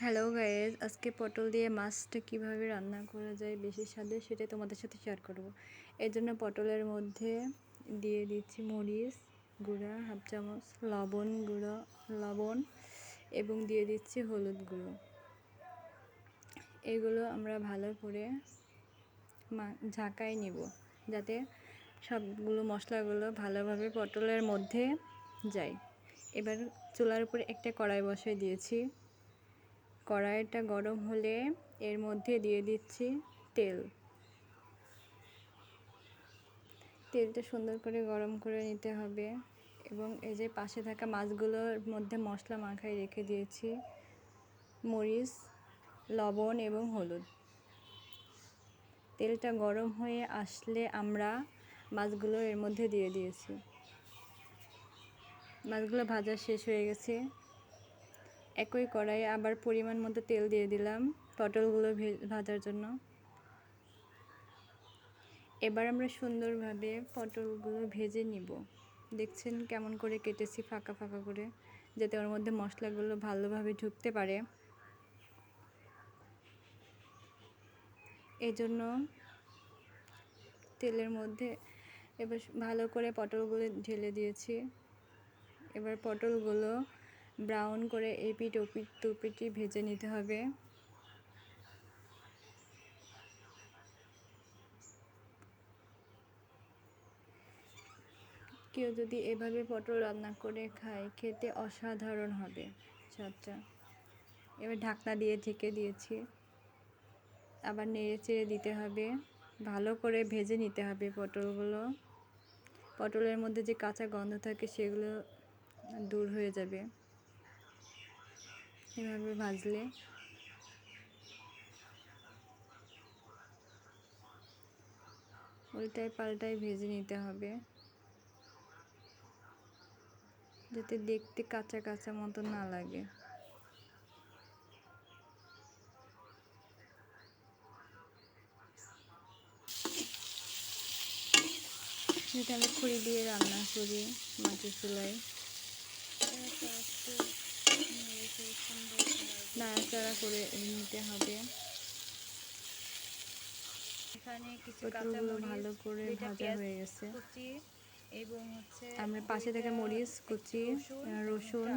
Hello guys, আজকে পটল দিয়ে মাছটা কিভাবে রান্না করা যায় বেশি স্বাদে সেটাই তোমাদের সাথে শেয়ার করব। এর জন্য পটলের মধ্যে দিয়ে দিচ্ছি মরিচ গুঁড়া হাফ চামচ, লবণ এবং দিয়ে দিচ্ছি হলুদ গুঁড়ো। এগুলো আমরা ভালো করে ঝাঁকায় নিব যাতে সবগুলো মশলাগুলো ভালোভাবে পটলের মধ্যে যায়। এবার চুলার উপরে একটা কড়াই বসিয়ে দিয়েছি। কড়াইটা গরম হলে এর মধ্যে দিয়ে দিচ্ছি তেলটা সুন্দর করে গরম করে নিতে হবে। এবং এই যে পাশে থাকা মাছগুলোর মধ্যে মশলা মাখায় রেখে দিয়েছি মরিচ, লবণ এবং হলুদ। তেলটা গরম হয়ে আসলে আমরা মাছগুলো এর মধ্যে দিয়ে দিয়েছি। মাছগুলো ভাজা শেষ হয়ে গেছে। একই কড়াইয়ে আবার পরিমাণ মতো তেল দিয়ে দিলাম পটলগুলো ভাজার জন্য। এবার আমরা সুন্দরভাবে পটলগুলো ভেজে নিব। দেখছেন কেমন করে কেটেছি ফাঁকা ফাঁকা করে, যাতে ওর মধ্যে মশলাগুলো ভালোভাবে ঢুকতে পারে। এই জন্য তেলের মধ্যে এবার ভালো করে পটলগুলো ঢেলে দিয়েছি। এবার পটলগুলো ব্রাউন করে এপিট ওপিট দুপিটি ভেজে নিতে হবে। কেউ যদি এভাবে পটল রান্না করে খায়, খেতে অসাধারণ হবে স্বাদটা। এবার ঢাকনা দিয়ে ঢেকে দিয়েছি। আবার নেড়ে চেড়ে দিতে হবে, ভালো করে ভেজে নিতে হবে পটলগুলো। পটলের মধ্যে যে কাঁচা গন্ধ থাকে সেগুলো দূর হয়ে যাবে এভাবে ভাজলে। উল্টায় পাল্টায় ভেজে নিতে হবে যাতে দেখতে কাঁচা কাঁচা মতো না লাগে। যেটা আমি খড়ি দিয়ে রান্না করি মাটির চুলায়। নাড়াচাড়া করে নিতে হবে। এখানে কিছু পটলগুলো ভালো করে ভাজা হয়ে গেছে। এবং আমরা পাশে থেকে মরিচ কুচি, রসুন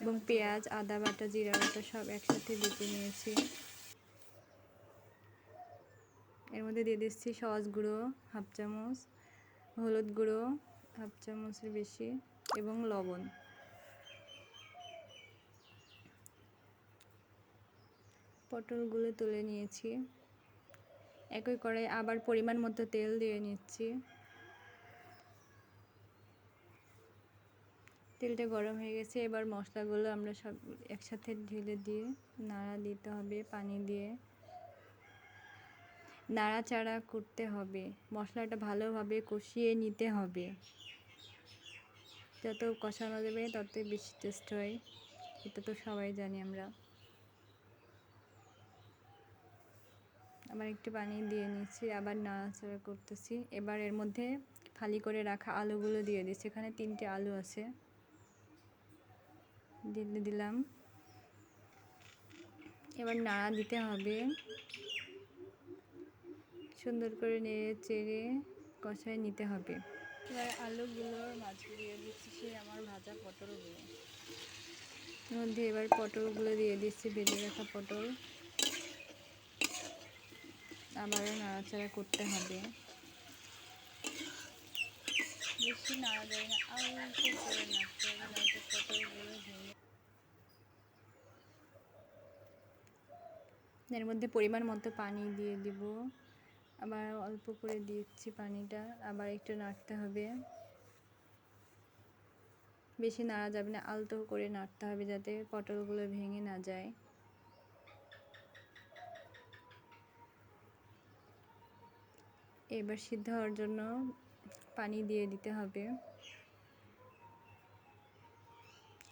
এবং পেঁয়াজ, আদা বাটা, জিরা বাটা সব একসাথে বেটে নিয়েছি। এর মধ্যে দিয়ে দিচ্ছি সস গুঁড়ো হাফ চামচ, হলুদ গুঁড়ো হাফ চামচের বেশি এবং লবণ। পটলগুলো তুলে নিয়েছি। একই কড়াই আবার পরিমাণ মতো তেল দিয়ে নিচ্ছি। তেলটা গরম হয়ে গেছে। এবার মশলাগুলো আমরা সব একসাথে ঢেলে দিয়ে নাড়া দিতে হবে। পানি দিয়ে নাড়াচাড়া করতে হবে। মশলাটা ভালোভাবে কষিয়ে নিতে হবে। যত কষানো যাবে ততই বেশি টেস্ট হয়, এটা তো সবাই জানি আমরা। আবার একটু পানি দিয়ে নিচ্ছি, আবার নাড়াচাড়া করতেছি। এবার এর মধ্যে ফালি করে রাখা আলুগুলো দিয়ে দিচ্ছি। এখানে 3টে আলু আছে, দিয়ে দিলাম। এবার নাড়া দিতে হবে, সুন্দর করে নেড়ে চেড়ে কষায় নিতে হবে। এবার আলুগুলোর মাঝে দিয়ে দিচ্ছি সেই আমার ভাজা পটলগুলো। এর মধ্যে এবার পটলগুলো দিয়ে দিচ্ছি, ভেজে রাখা পটল। আবারও নাড়াচাড়া করতে হবে। বেশি নাড়া যায় না, অল্প করে নাড়তে হবে, নয়তো পটলগুলো ভেঙে। এর মধ্যে পরিমাণ মতো পানি দিয়ে দিব। আবার অল্প করে দিচ্ছি পানিটা, আবার একটু নাড়তে হবে। বেশি নাড়া যাবে না, আলতো করে নাড়তে হবে যাতে পটলগুলো ভেঙে না যায়। এবার সিদ্ধ হওয়ার জন্য পানি দিয়ে দিতে হবে।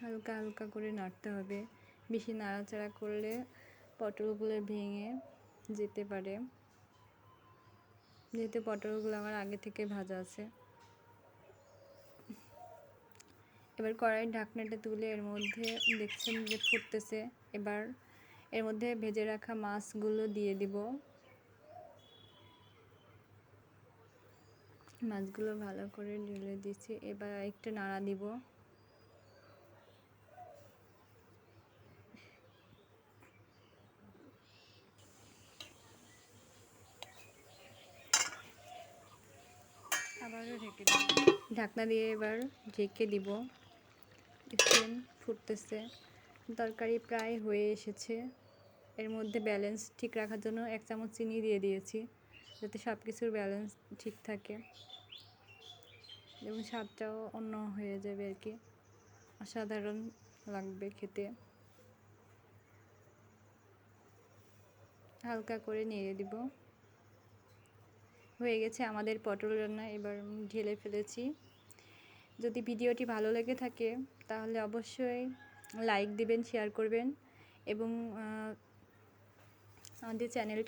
হালকা হালকা করে নাড়তে হবে। বেশি নাড়াচাড়া করলে পটলগুলো ভেঙে যেতে পারে, যেহেতু পটলগুলো আমার আগে থেকে ভাজা আছে। এবার কড়াইয়ের ঢাকনাটা তুলে এর মধ্যে দেখছেন যে ফুটতেছে। এবার এর মধ্যে ভেজে রাখা মাছগুলো দিয়ে দিব। মাছগুলো ভালো করে ঢেলে দিচ্ছি, এবার একটু নাড়া দিব। আবারও ঢেকে দেব। ঢাকনা দিয়ে এবার ঢেকে দিব। দেখছেন ফুটতেছে, তরকারি প্রায় হয়ে এসেছে। এর মধ্যে ব্যালেন্স ঠিক রাখার জন্য 1 চামচ চিনি দিয়ে দিয়েছি, যাতে সব কিছুর ব্যালেন্স ঠিক থাকে এবং স্বাদটাও অন্য হয়ে যাবে আর কি, অসাধারণ লাগবে খেতে। হালকা করে নেড়ে দিব। হয়ে গেছে আমাদের পটল রান্না, এবার ঢেলে ফেলেছি। যদি ভিডিওটি ভালো লেগে থাকে তাহলে অবশ্যই লাইক দিবেন, শেয়ার করবেন এবং আমাদের চ্যানেলটি